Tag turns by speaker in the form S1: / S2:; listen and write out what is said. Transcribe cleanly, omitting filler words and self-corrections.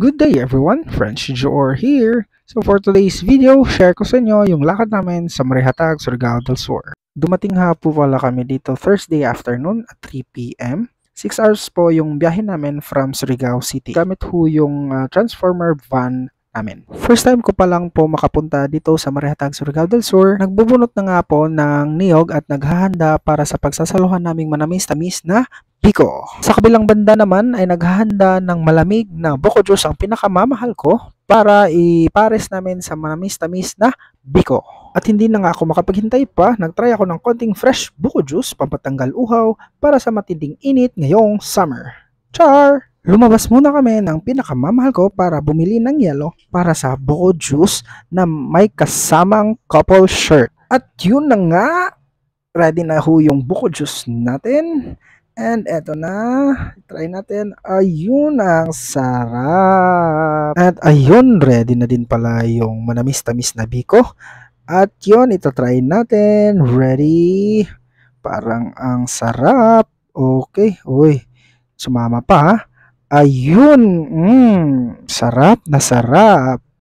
S1: Good day everyone, French Jor here. So for today's video, share ko sa inyo yung lakad namin sa Marihatag, Surigao del Sur. Dumating nga po pala kami dito Thursday afternoon at 3 p.m. 6 hours po yung biyahe namin from Surigao City. Gamit ho yung transformer van namin. First time ko pa lang po makapunta dito sa Marihatag, Surigao del Sur. Nagbubunot na nga po ng niyog at naghahanda para sa pagsasaluhan naming manamis-tamis na Biko. Sa kabilang banda naman ay naghahanda ng malamig na Boko Juice, ang pinakamamahal ko, para ipares namin sa manamis-tamis na Biko. At hindi na nga ako makapaghintay pa, nagtry ako ng konting fresh Boko Juice pampatanggal uhaw para sa matinding init ngayong summer. Char! Lumabas muna kami ng pinakamamahal ko para bumili ng yelo para sa Boko Juice na may kasamang couple shirt. At yun na nga, ready na ho yung Boko Juice natin. And eto na, try natin. Ayun, ang sarap. At ayun, ready na din pala yung manamis-tamis na biko. At yun, ito try natin. Ready? Parang ang sarap. Okay, uy, sumama pa ha. Ayun, sarap na sarap.